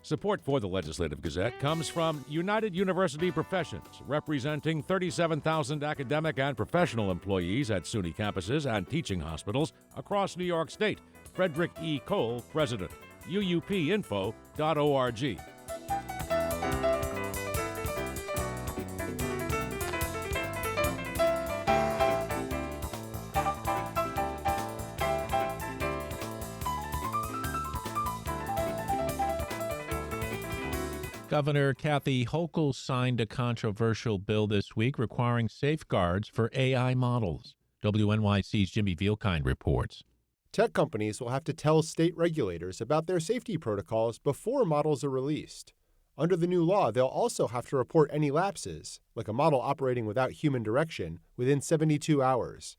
Support for the Legislative Gazette comes from United University Professions, representing 37,000 academic and professional employees at SUNY campuses and teaching hospitals across New York State. Frederick E. Cole, President. UUPinfo.org. Governor Kathy Hochul signed a controversial bill this week requiring safeguards for AI models. WNYC's Jimmy Vielkind reports. Tech companies will have to tell state regulators about their safety protocols before models are released. Under the new law, they'll also have to report any lapses, like a model operating without human direction, within 72 hours.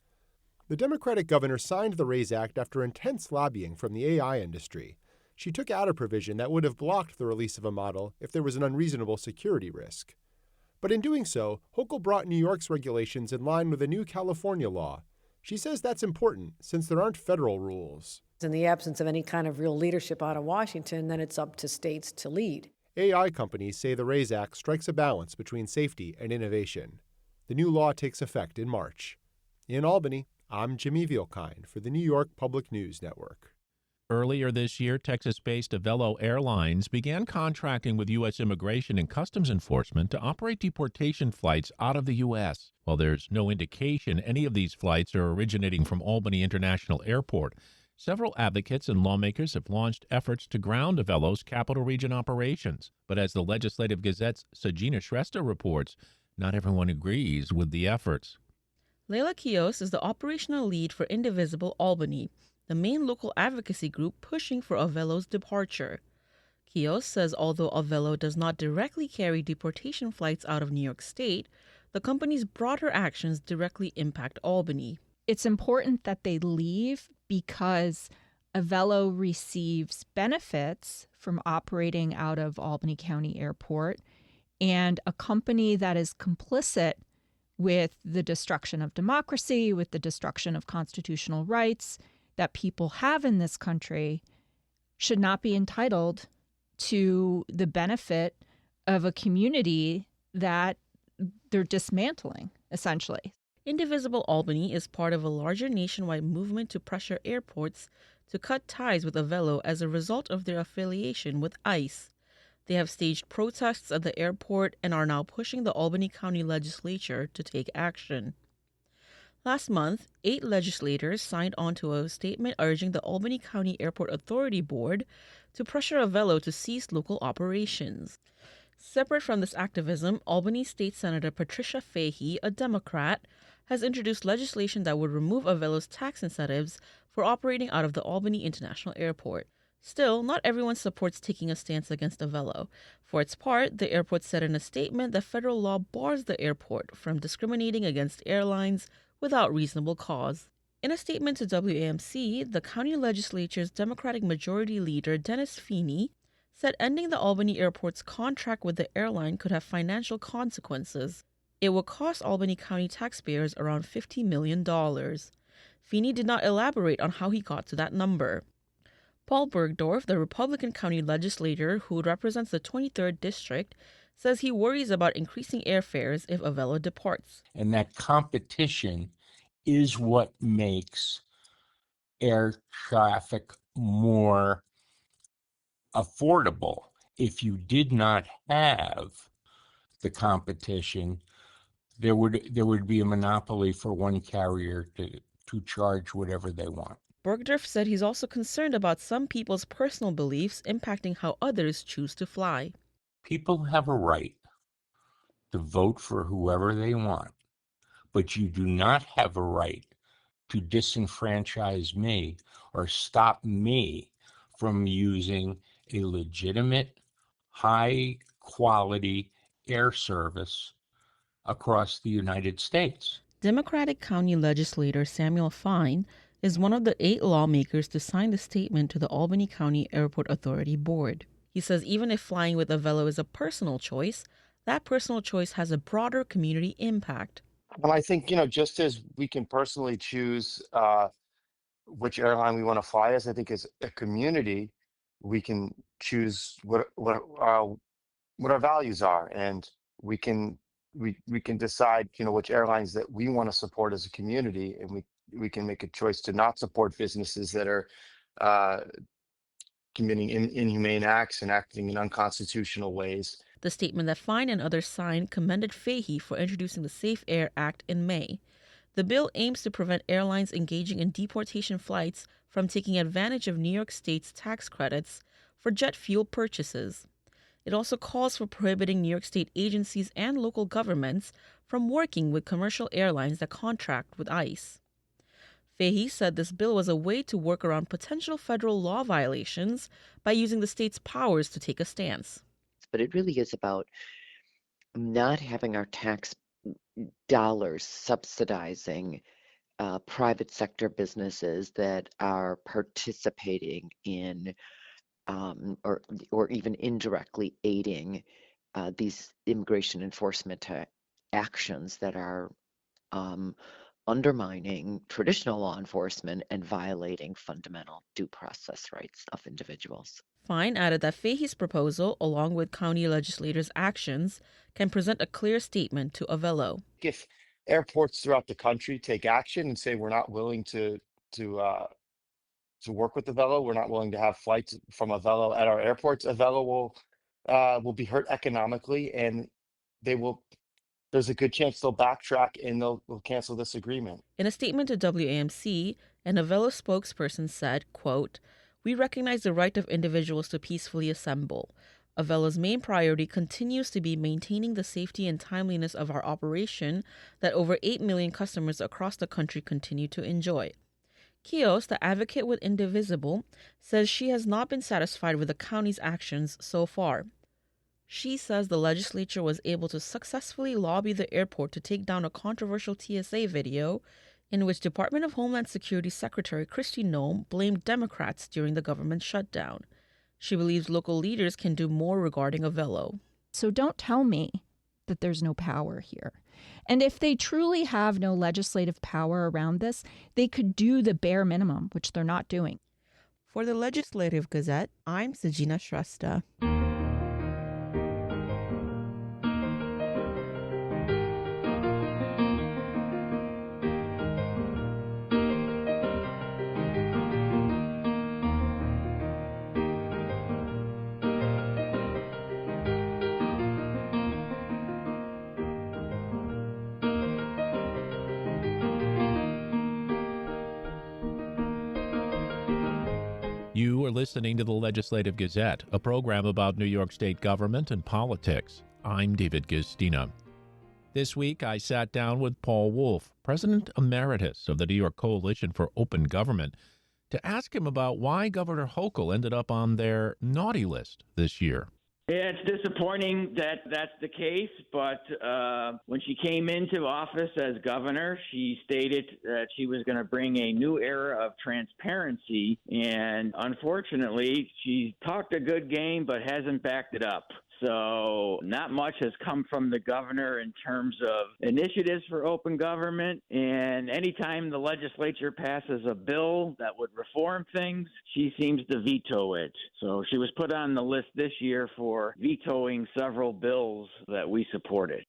The Democratic governor signed the RAISE Act after intense lobbying from the AI industry. She took out a provision that would have blocked the release of a model if there was an unreasonable security risk. But in doing so, Hochul brought New York's regulations in line with a new California law. She says that's important since there aren't federal rules. In the absence of any kind of real leadership out of Washington, then it's up to states to lead. AI companies say the RAISE Act strikes a balance between safety and innovation. The new law takes effect in March. In Albany, I'm Jimmy Vielkind for the New York Public News Network. Earlier this year, Texas-based Avelo Airlines began contracting with U.S. Immigration and Customs Enforcement to operate deportation flights out of the U.S. While there's no indication any of these flights are originating from Albany International Airport, several advocates and lawmakers have launched efforts to ground Avelo's Capital Region operations. But as the Legislative Gazette's Sajina Shrestha reports, not everyone agrees with the efforts. Leila Kios is the operational lead for Indivisible Albany, the main local advocacy group pushing for Avelo's departure. Kios says although Avelo does not directly carry deportation flights out of New York State, the company's broader actions directly impact Albany. It's important that they leave because Avelo receives benefits from operating out of Albany County Airport, and a company that is complicit with the destruction of democracy, with the destruction of constitutional rights that people have in this country should not be entitled to the benefit of a community that they're dismantling, essentially. Indivisible Albany is part of a larger nationwide movement to pressure airports to cut ties with Avelo as a result of their affiliation with ICE. They have staged protests at the airport and are now pushing the Albany County Legislature to take action. Last month, 8 legislators signed on to a statement urging the Albany County Airport Authority Board to pressure Avelo to cease local operations. Separate from this activism, Albany State Senator Patricia Fahey, a Democrat, has introduced legislation that would remove Avelo's tax incentives for operating out of the Albany International Airport. Still, not everyone supports taking a stance against Avelo. For its part, the airport said in a statement that federal law bars the airport from discriminating against airlines without reasonable cause. In a statement to WAMC, the county legislature's Democratic Majority Leader Dennis Feeney said ending the Albany Airport's contract with the airline could have financial consequences. It would cost Albany County taxpayers around $50 million. Feeney did not elaborate on how he got to that number. Paul Bergdorf, the Republican county legislator who represents the 23rd District, says he worries about increasing airfares if Avelo departs. And that competition is what makes air traffic more affordable. If you did not have the competition, there would be a monopoly for one carrier to charge whatever they want. Bergdorf said he's also concerned about some people's personal beliefs impacting how others choose to fly. People have a right to vote for whoever they want, but you do not have a right to disenfranchise me or stop me from using a legitimate, high-quality air service across the United States. Democratic County Legislator Samuel Fine is one of the 8 lawmakers to sign the statement to the Albany County Airport Authority Board. He says even if flying with Avelo is a personal choice, that personal choice has a broader community impact. Well, I think, just as we can personally choose which airline we want to fly as, I think as a community, we can choose what our values are, and we can decide, which airlines that we want to support as a community, and we can make a choice to not support businesses that are uh, committing inhumane acts and acting in unconstitutional ways. The statement that Fine and others signed commended Fahey for introducing the Safe Air Act in May. The bill aims to prevent airlines engaging in deportation flights from taking advantage of New York State's tax credits for jet fuel purchases. It also calls for prohibiting New York State agencies and local governments from working with commercial airlines that contract with ICE. Fahey said this bill was a way to work around potential federal law violations by using the state's powers to take a stance. But it really is about not having our tax dollars subsidizing private sector businesses that are participating in or even indirectly aiding these immigration enforcement actions that are undermining traditional law enforcement and violating fundamental due process rights of individuals. Fine added that Fahey's proposal, along with county legislators' actions, can present a clear statement to Avello. If airports throughout the country take action and say we're not willing to work with Avello, we're not willing to have flights from Avello at our airports, Avello will be hurt economically, and there's a good chance they'll backtrack and they'll cancel this agreement. In a statement to WAMC, an Avello spokesperson said, quote, "We recognize the right of individuals to peacefully assemble. Avello's main priority continues to be maintaining the safety and timeliness of our operation that over 8 million customers across the country continue to enjoy." Kios, the advocate with Indivisible, says she has not been satisfied with the county's actions so far. She says the legislature was able to successfully lobby the airport to take down a controversial TSA video in which Department of Homeland Security Secretary Kristi Noem blamed Democrats during the government shutdown. She believes local leaders can do more regarding Avello. So don't tell me that there's no power here. And if they truly have no legislative power around this, they could do the bare minimum, which they're not doing. For the Legislative Gazette, I'm Sajina Shrestha. You are listening to the Legislative Gazette, a program about New York State government and politics. I'm David Gistina. This week, I sat down with Paul Wolf, President Emeritus of the New York Coalition for Open Government, to ask him about why Governor Hochul ended up on their naughty list this year. Yeah, it's disappointing that that's the case, but when she came into office as governor, she stated that she was going to bring a new era of transparency, and unfortunately, she talked a good game but hasn't backed it up. So not much has come from the governor in terms of initiatives for open government. And anytime the legislature passes a bill that would reform things, she seems to veto it. So she was put on the list this year for vetoing several bills that we supported.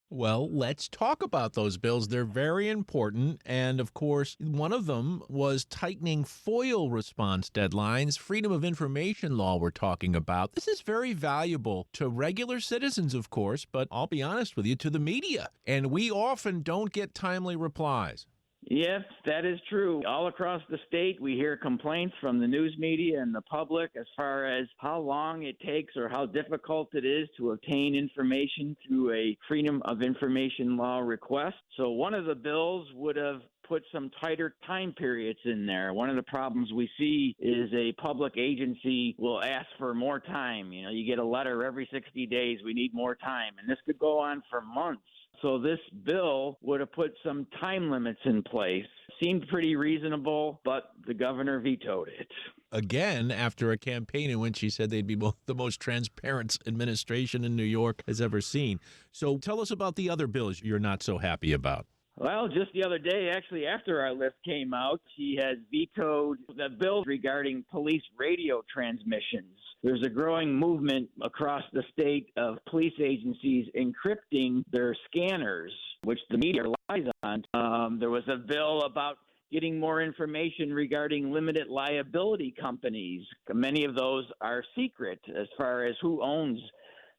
Well, let's talk about those bills. They're very important. And of course, one of them was tightening FOIL response deadlines, freedom of information law we're talking about. This is very valuable to regular citizens, of course, but I'll be honest with you, to the media. And we often don't get timely replies. Yes, that is true. All across the state, we hear complaints from the news media and the public as far as how long it takes or how difficult it is to obtain information through a Freedom of Information Law request. So one of the bills would have put some tighter time periods in there. One of the problems we see is a public agency will ask for more time. You get a letter every 60 days, we need more time. And this could go on for months. So this bill would have put some time limits in place. Seemed pretty reasonable, but the governor vetoed it. Again, after a campaign in which she said they'd be the most transparent administration in New York has ever seen. So tell us about the other bills you're not so happy about. Well, just the other day, actually, after our list came out, she has vetoed the bill regarding police radio transmissions. There's a growing movement across the state of police agencies encrypting their scanners, which the media relies on. There was a bill about getting more information regarding limited liability companies. Many of those are secret as far as who owns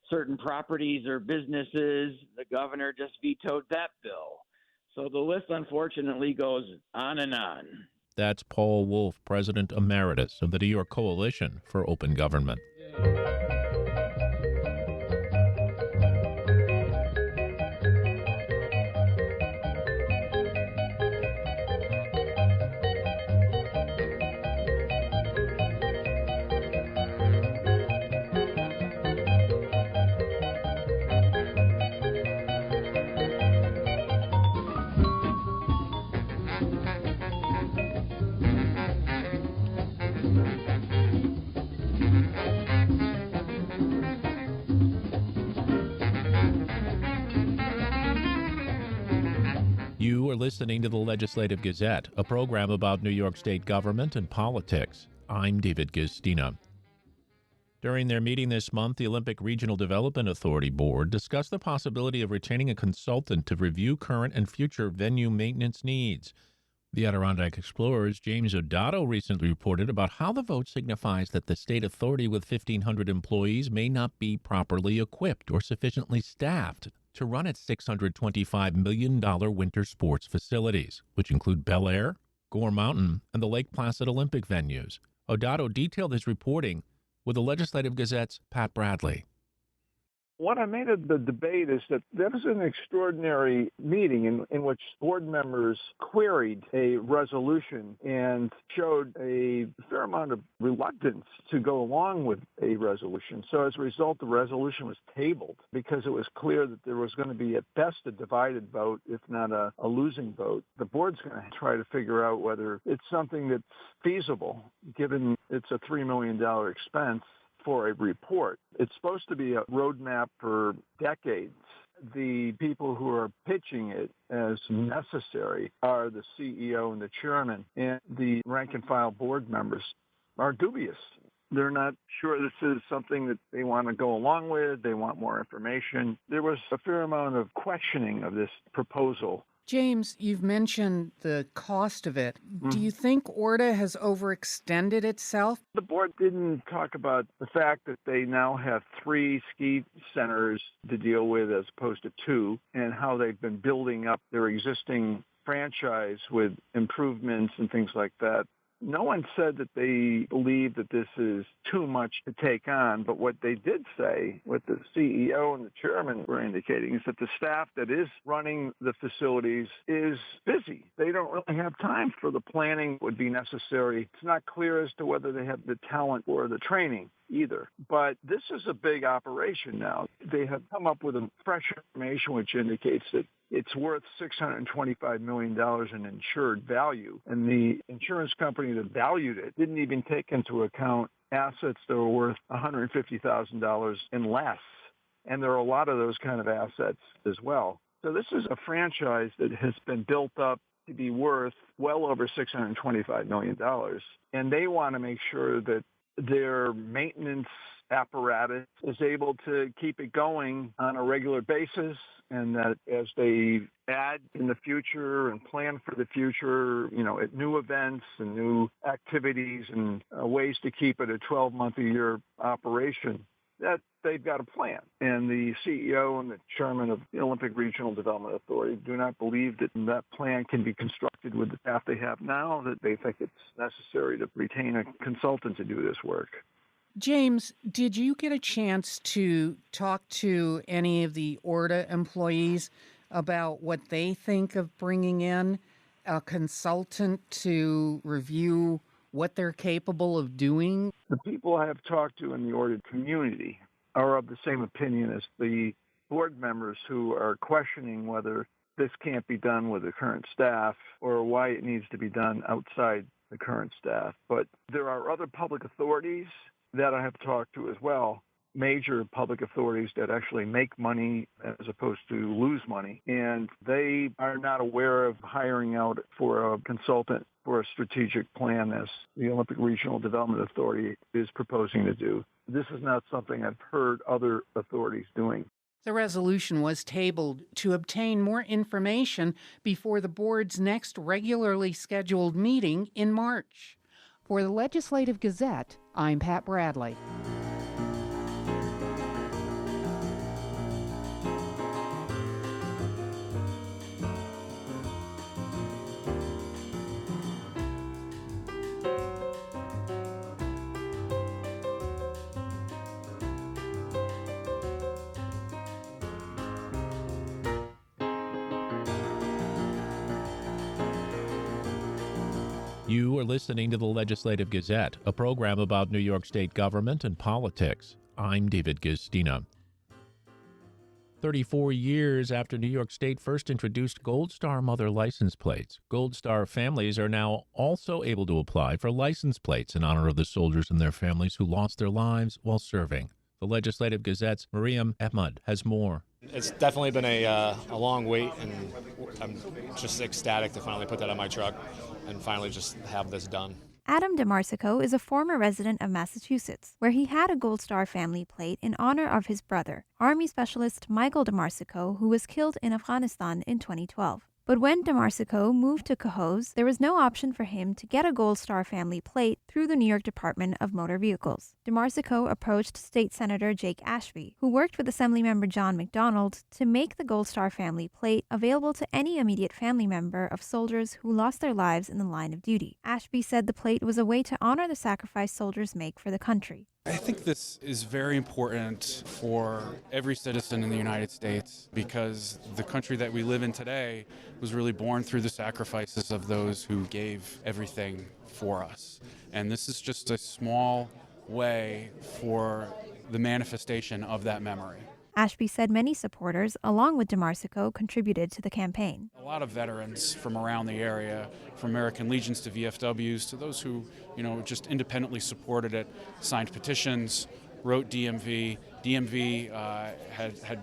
certain properties or businesses. The governor just vetoed that bill. So the list, unfortunately, goes on and on. That's Paul Wolf, President Emeritus of the New York Coalition for Open Government. You are listening to the Legislative Gazette, a program about New York State government and politics. I'm David Gistina. During their meeting this month, the Olympic Regional Development Authority Board discussed the possibility of retaining a consultant to review current and future venue maintenance needs. The Adirondack Explorer's James Odato recently reported about how the vote signifies that the state authority with 1,500 employees may not be properly equipped or sufficiently staffed to run its $625 million winter sports facilities, which include Bel Air, Gore Mountain, and the Lake Placid Olympic venues. Odato detailed his reporting with the Legislative Gazette's Pat Bradley. What I made of the debate is that there was an extraordinary meeting in which board members queried a resolution and showed a fair amount of reluctance to go along with a resolution. So as a result, the resolution was tabled because it was clear that there was going to be at best a divided vote, if not a losing vote. The board's going to try to figure out whether it's something that's feasible, given it's a $3 million expense for a report. It's supposed to be a roadmap for decades. The people who are pitching it as necessary are the CEO and the chairman, and the rank and file board members are dubious. They're not sure this is something that they want to go along with. They want more information. There was a fair amount of questioning of this proposal. James, you've mentioned the cost of it. Do you think ORDA has overextended itself? The board didn't talk about the fact that they now have 3 ski centers to deal with as opposed to 2, and how they've been building up their existing franchise with improvements and things like that. No one said that they believe that this is too much to take on, but what they did say, what the CEO and the chairman were indicating, is that the staff that is running the facilities is busy. They don't really have time for the planning that would be necessary. It's not clear as to whether they have the talent or the training either. But this is a big operation now. They have come up with a fresh information which indicates that it's worth $625 million in insured value. And the insurance company that valued it didn't even take into account assets that were worth $150,000 and less. And there are a lot of those kind of assets as well. So this is a franchise that has been built up to be worth well over $625 million. And they want to make sure that their maintenance apparatus is able to keep it going on a regular basis, and that as they add in the future and plan for the future, at new events and new activities and ways to keep it a 12-month-a-year operation, that they've got a plan. And the CEO and the chairman of the Olympic Regional Development Authority do not believe that that plan can be constructed with the staff they have now, that they think it's necessary to retain a consultant to do this work. James, did you get a chance to talk to any of the ORDA employees about what they think of bringing in a consultant to review what they're capable of doing? The people I have talked to in the ORDA community are of the same opinion as the board members who are questioning whether this can't be done with the current staff or why it needs to be done outside the current staff. But there are other public authorities that I have talked to as well major public authorities that actually make money as opposed to lose money. And they are not aware of hiring out for a consultant for a strategic plan as the Olympic Regional Development Authority is proposing to do. This is not something I've heard other authorities doing. The resolution was tabled to obtain more information before the board's next regularly scheduled meeting in March. For the Legislative Gazette, I'm Pat Bradley. You are listening to the Legislative Gazette, a program about New York State government and politics. I'm David Gistina. 34 years after New York State first introduced Gold Star Mother license plates, Gold Star families are now also able to apply for license plates in honor of the soldiers and their families who lost their lives while serving. The Legislative Gazette's Mariam Ahmad has more. It's definitely been a long wait, and I'm just ecstatic to finally put that on my truck and finally just have this done. Adam DeMarsico is a former resident of Massachusetts, where he had a Gold Star family plate in honor of his brother, Army Specialist Michael DeMarsico, who was killed in Afghanistan in 2012. But when DeMarsico moved to Cohoes, there was no option for him to get a Gold Star family plate through the New York Department of Motor Vehicles. DeMarsico approached State Senator Jake Ashby, who worked with Assemblymember John McDonald, to make the Gold Star family plate available to any immediate family member of soldiers who lost their lives in the line of duty. Ashby said the plate was a way to honor the sacrifice soldiers make for the country. I think this is very important for every citizen in the United States because the country that we live in today was really born through the sacrifices of those who gave everything for us. And this is just a small way for the manifestation of that memory. Ashby said many supporters, along with DeMarsico, contributed to the campaign. A lot of veterans from around the area, from American Legions to VFWs to those who, just independently supported it, signed petitions, wrote DMV. DMV had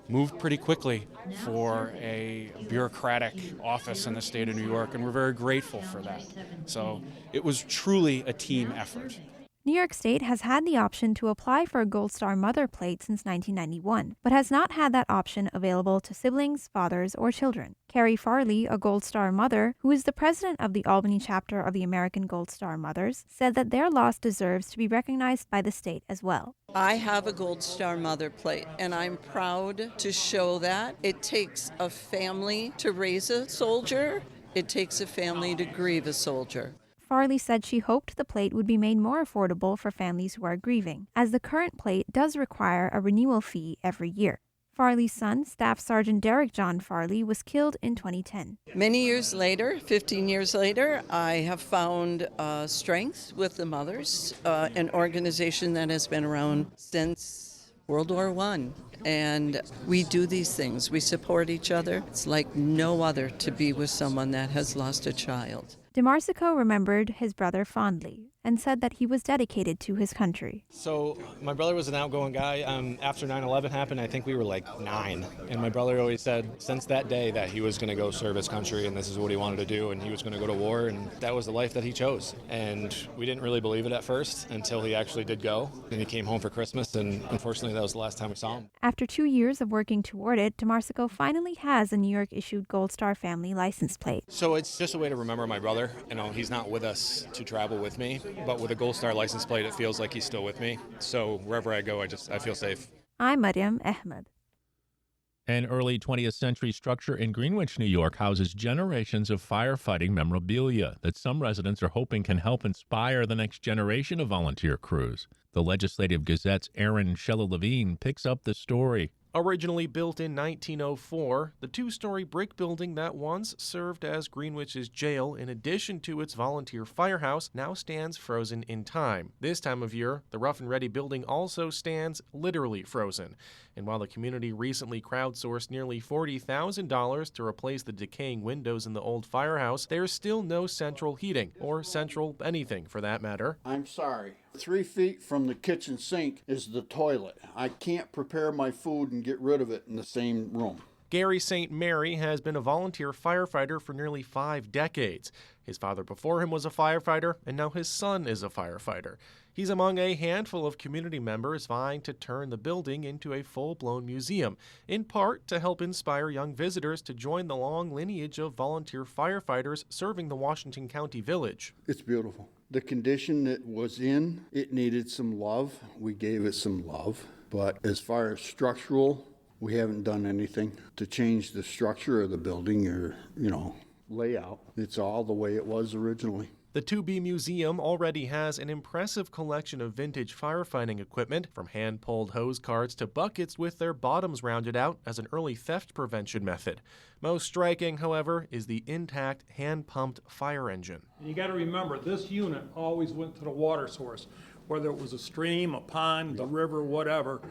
moved pretty quickly for a bureaucratic office in the state of New York, and we're very grateful for that. So it was truly a team effort. New York State has had the option to apply for a Gold Star Mother plate since 1991, but has not had that option available to siblings, fathers, or children. Carrie Farley, a Gold Star mother, who is the president of the Albany chapter of the American Gold Star Mothers, said that their loss deserves to be recognized by the state as well. I have a Gold Star Mother plate, and I'm proud to show that. It takes a family to raise a soldier. It takes a family to grieve a soldier. Farley said she hoped the plate would be made more affordable for families who are grieving, as the current plate does require a renewal fee every year. Farley's son, Staff Sergeant Derek John Farley, was killed in 2010. Many years later, 15 years later, I have found strength with the Mothers, an organization that has been around since World War I. And we do these things. We support each other. It's like no other to be with someone that has lost a child. DeMarsico remembered his brother fondly and said that he was dedicated to his country. So my brother was an outgoing guy. After 9/11 happened, I think we were like 9. And my brother always said since that day that he was going to go serve his country and this is what he wanted to do and he was going to go to war and that was the life that he chose. And we didn't really believe it at first until he actually did go. And he came home for Christmas and unfortunately that was the last time we saw him. After 2 years of working toward it, DeMarsico finally has a New York issued Gold Star family license plate. So it's just a way to remember my brother. He's not with us to travel with me, but with a Gold Star license plate, it feels like he's still with me. So wherever I go, I feel safe. I'm Mariam Ahmad. An early 20th century structure in Greenwich, New York, houses generations of firefighting memorabilia that some residents are hoping can help inspire the next generation of volunteer crews. The Legislative Gazette's Aaron Shella-Levine picks up the story. Originally built in 1904, the two-story brick building that once served as Greenwich's jail in addition to its volunteer firehouse now stands frozen in time. This time of year, the Rough and Ready building also stands literally frozen. And while the community recently crowdsourced nearly $40,000 to replace the decaying windows in the old firehouse, there's still no central heating, or central anything for that matter. I'm sorry 3 feet from the kitchen sink is the toilet. I can't prepare my food and get rid of it in the same room. Gary St. Mary has been a volunteer firefighter for nearly 5 decades. His father before him was a firefighter, and now his son is a firefighter. He's among a handful of community members vying to turn the building into a full-blown museum, in part to help inspire young visitors to join the long lineage of volunteer firefighters serving the Washington County Village. It's beautiful. The condition it was in, it needed some love. We gave it some love. But as far as structural, we haven't done anything to change the structure of the building or, layout. It's all the way it was originally. The 2B Museum already has an impressive collection of vintage firefighting equipment, from hand-pulled hose carts to buckets with their bottoms rounded out as an early theft prevention method. Most striking, however, is the intact hand-pumped fire engine. You got to remember, this unit always went to the water source, whether it was a stream, a pond, the river, whatever.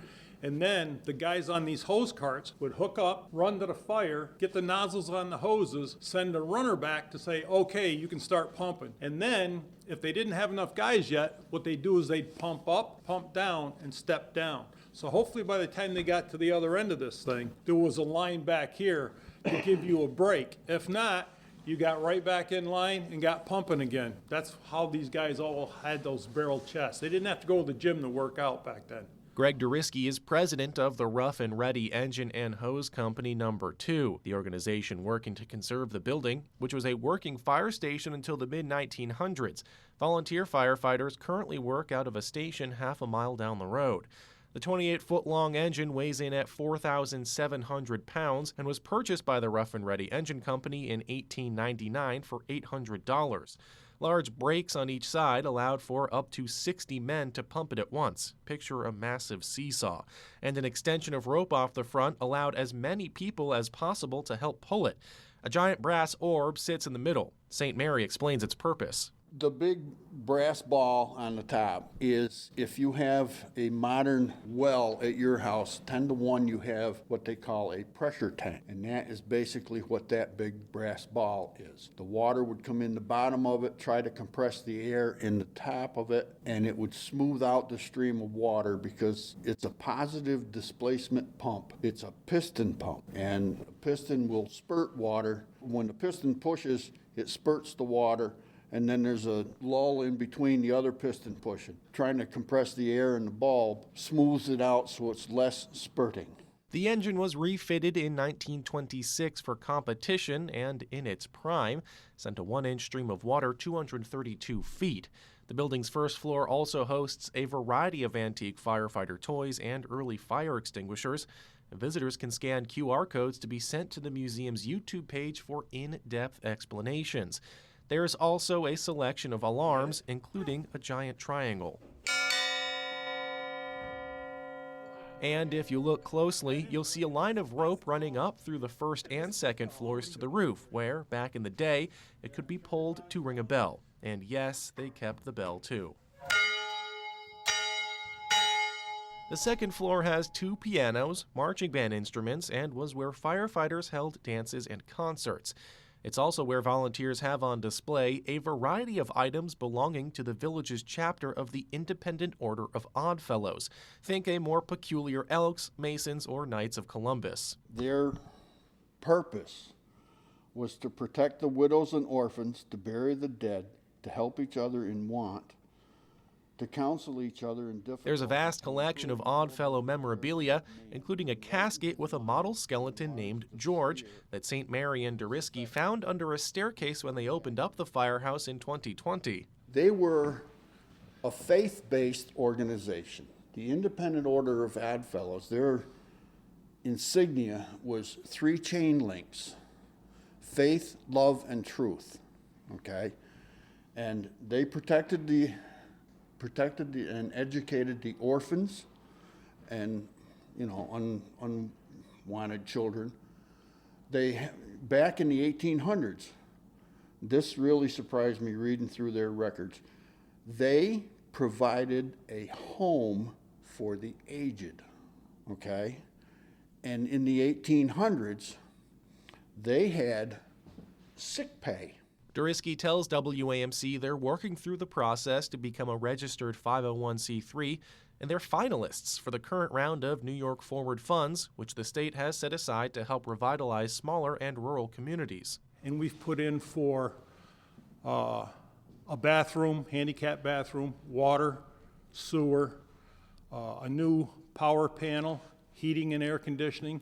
And then the guys on these hose carts would hook up, run to the fire, get the nozzles on the hoses, send a runner back to say, okay, you can start pumping. And then, if they didn't have enough guys yet, what they'd do is they'd pump up, pump down, and step down. So hopefully by the time they got to the other end of this thing, there was a line back here to give you a break. If not, you got right back in line and got pumping again. That's how these guys all had those barrel chests. They didn't have to go to the gym to work out back then. Greg Duriski is president of the Rough and Ready Engine and Hose Company No. 2, the organization working to conserve the building, which was a working fire station until the mid-1900s. Volunteer firefighters currently work out of a station half a mile down the road. The 28-foot-long engine weighs in at 4,700 pounds and was purchased by the Rough and Ready Engine Company in 1899 for $800. Large brakes on each side allowed for up to 60 men to pump it at once. Picture a massive seesaw. And an extension of rope off the front allowed as many people as possible to help pull it. A giant brass orb sits in the middle. St. Mary explains its purpose. The big brass ball on the top is if you have a modern well at your house, 10 to 1 you have what they call a pressure tank. And that is basically what that big brass ball is. The water would come in the bottom of it, try to compress the air in the top of it, and it would smooth out the stream of water because it's a positive displacement pump. It's a piston pump, and a piston will spurt water. When the piston pushes, it spurts the water, and then there's a lull in between the other piston pushing. Trying to compress the air in the bulb smooths it out so it's less spurting. The engine was refitted in 1926 for competition and, in its prime, sent a 1-inch stream of water 232 feet. The building's first floor also hosts a variety of antique firefighter toys and early fire extinguishers. Visitors can scan QR codes to be sent to the museum's YouTube page for in-depth explanations. There's also a selection of alarms, including a giant triangle. And if you look closely, you'll see a line of rope running up through the first and second floors to the roof, where, back in the day, it could be pulled to ring a bell. And yes, they kept the bell too. The second floor has 2 pianos, marching band instruments, and was where firefighters held dances and concerts. It's also where volunteers have on display a variety of items belonging to the village's chapter of the Independent Order of Oddfellows. Think a more peculiar Elks, Masons, or Knights of Columbus. Their purpose was to protect the widows and orphans, to bury the dead, to help each other in want, to counsel each other in difficult... There's a vast collection of Oddfellow memorabilia, including a casket with a model skeleton named George that St. Mary and Duriski found under a staircase when they opened up the firehouse in 2020. They were a faith-based organization. The Independent Order of Oddfellows, their insignia was 3 chain links: faith, love, and truth. Okay? And they protected and educated the orphans and, unwanted children. Back in the 1800s, this really surprised me reading through their records. They provided a home for the aged, okay? And in the 1800s, they had sick pay. Durisky tells WAMC they're working through the process to become a registered 501c3, and they're finalists for the current round of New York Forward funds, which the state has set aside to help revitalize smaller and rural communities. And we've put in for a bathroom, handicap bathroom, water, sewer, a new power panel, heating and air conditioning,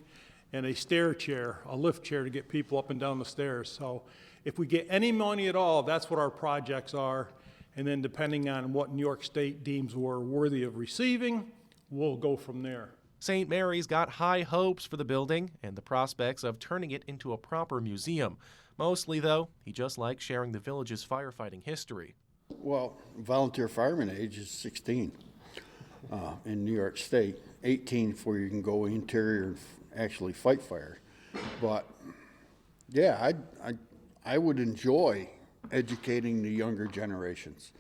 and a stair chair, a lift chair to get people up and down the stairs. So if we get any money at all, that's what our projects are. And then depending on what New York State deems we're worthy of receiving, we'll go from there. St. Mary's got high hopes for the building and the prospects of turning it into a proper museum. Mostly, though, he just likes sharing the village's firefighting history. Well, volunteer fireman age is 16 in New York State, 18 before you can go interior and actually fight fire. But yeah, I would enjoy educating the younger generations,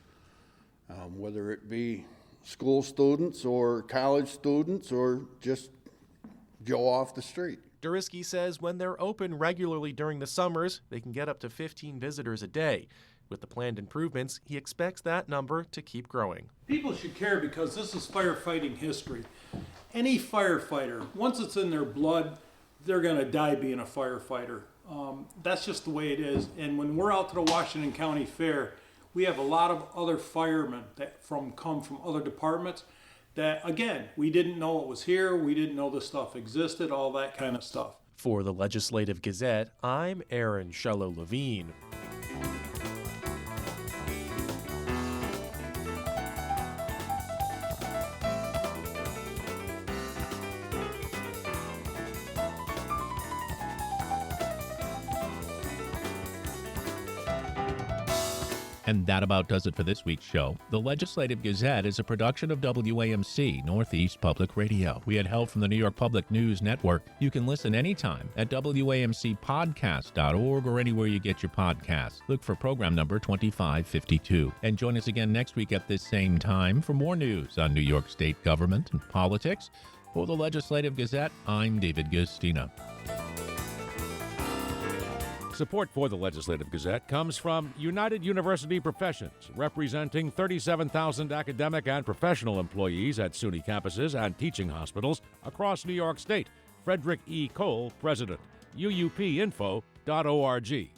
whether it be school students or college students or just Joe off the street. Durisky says when they're open regularly during the summers, they can get up to 15 visitors a day. With the planned improvements, he expects that number to keep growing. People should care because this is firefighting history. Any firefighter, once it's in their blood, they're going to die being a firefighter. That's just the way it is. And when we're out to the Washington County Fair, we have a lot of other firemen that come from other departments that, again, we didn't know it was here, we didn't know this stuff existed, all that kind of stuff. For the Legislative Gazette, I'm Aaron Shello-Levine. And that about does it for this week's show. The Legislative Gazette is a production of WAMC, Northeast Public Radio. We had help from the New York Public News Network. You can listen anytime at WAMCpodcast.org or anywhere you get your podcasts. Look for program number 2552. And join us again next week at this same time for more news on New York State government and politics. For the Legislative Gazette, I'm David Gustina. Support for the Legislative Gazette comes from United University Professions, representing 37,000 academic and professional employees at SUNY campuses and teaching hospitals across New York State. Frederick E. Cole, President. UUPinfo.org.